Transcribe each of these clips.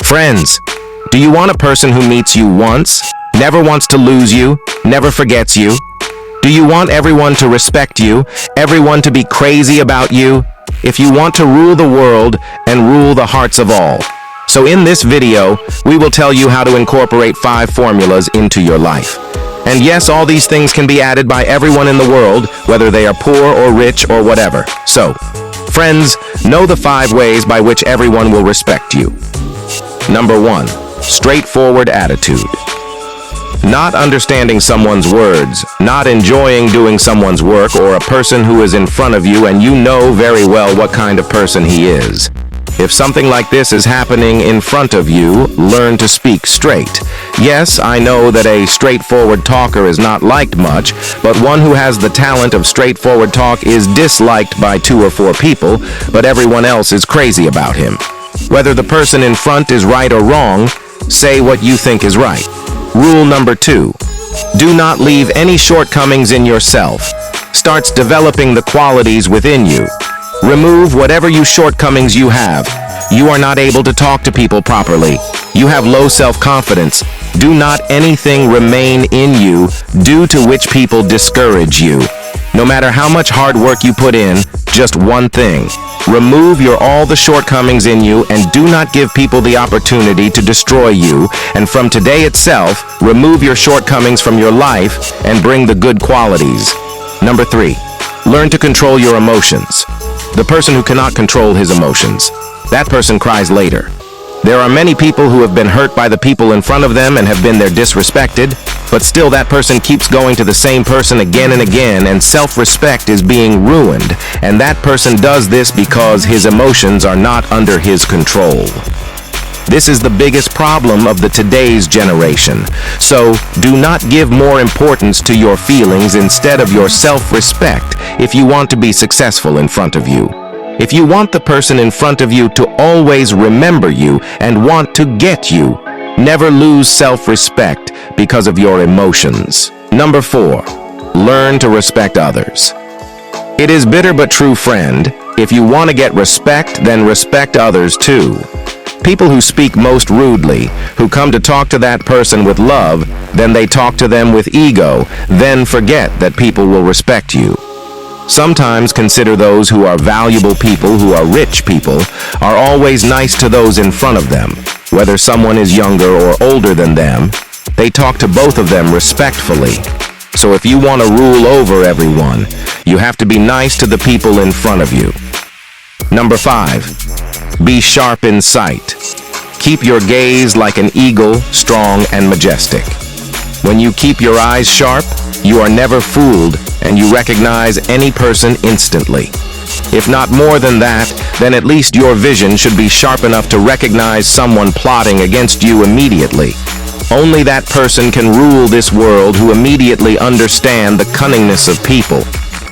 Friends, do you want a person who meets you once, never wants to lose you, never forgets you? Do you want everyone to respect you, everyone to be crazy about you? If you want to rule the world and rule the hearts of all. So in this video, we will tell you how to incorporate 5 formulas into your life. And yes, all these things can be added by everyone in the world, whether they are poor or rich or whatever. So, friends, know the 5 ways by which everyone will respect you. Number 1, straightforward attitude. Not understanding someone's words, not enjoying doing someone's work, or a person who is in front of you and you know very well what kind of person he is. If something like this is happening in front of you, learn to speak straight. Yes, I know that a straightforward talker is not liked much, but one who has the talent of straightforward talk is disliked by 2 or 4 people, but everyone else is crazy about him. Whether the person in front is right or wrong, say what you think is right. Rule number 2, do not leave any shortcomings in yourself. Starts developing the qualities within you. Remove whatever shortcomings you have. You are not able to talk to people properly. You have low self-confidence. Do not anything remain in you due to which people discourage you. No matter how much hard work you put in, just one thing. Remove all the shortcomings in you and do not give people the opportunity to destroy you. And from today itself, remove your shortcomings from your life and bring the good qualities. Number 3, learn to control your emotions. The person who cannot control his emotions, that person cries later. There are many people who have been hurt by the people in front of them and have been disrespected, but still that person keeps going to the same person again and again, and self-respect is being ruined, and that person does this because his emotions are not under his control. This is the biggest problem of today's generation. So, do not give more importance to your feelings instead of your self-respect if you want to be successful in front of you. If you want the person in front of you to always remember you and want to get you, never lose self-respect because of your emotions. Number 4, learn to respect others. It is bitter but true, friend. If you want to get respect, then respect others too. People who speak most rudely, who come to talk to that person with love, then they talk to them with ego, then forget that people will respect you. Sometimes consider those who are valuable people, who are rich people, are always nice to those in front of them. Whether someone is younger or older than them, they talk to both of them respectfully. So if you want to rule over everyone, you have to be nice to the people in front of you. Number 5, be sharp in sight. Keep your gaze like an eagle, strong and majestic. When you keep your eyes sharp, you are never fooled and you recognize any person instantly. If not more than that, then at least your vision should be sharp enough to recognize someone plotting against you immediately. Only that person can rule this world who immediately understand the cunningness of people.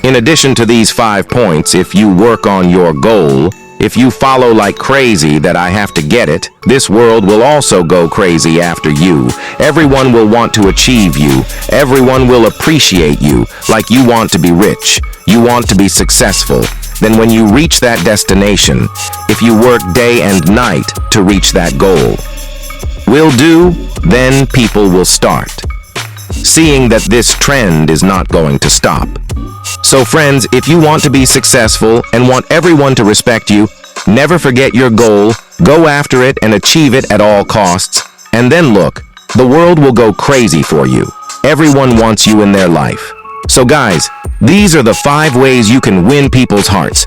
In addition to these 5 points, if you work on your goal, if you follow like crazy that I have to get it, this world will also go crazy after you. Everyone will want to achieve you. Everyone will appreciate you, like you want to be rich. You want to be successful. Then when you reach that destination, if you work day and night to reach that goal, will do, then people will start. Seeing that this trend is not going to stop. So friends, if you want to be successful and want everyone to respect you, never forget your goal, go after it and achieve it at all costs, and then look, the world will go crazy for you. Everyone wants you in their life. So guys, these are the 5 ways you can win people's hearts.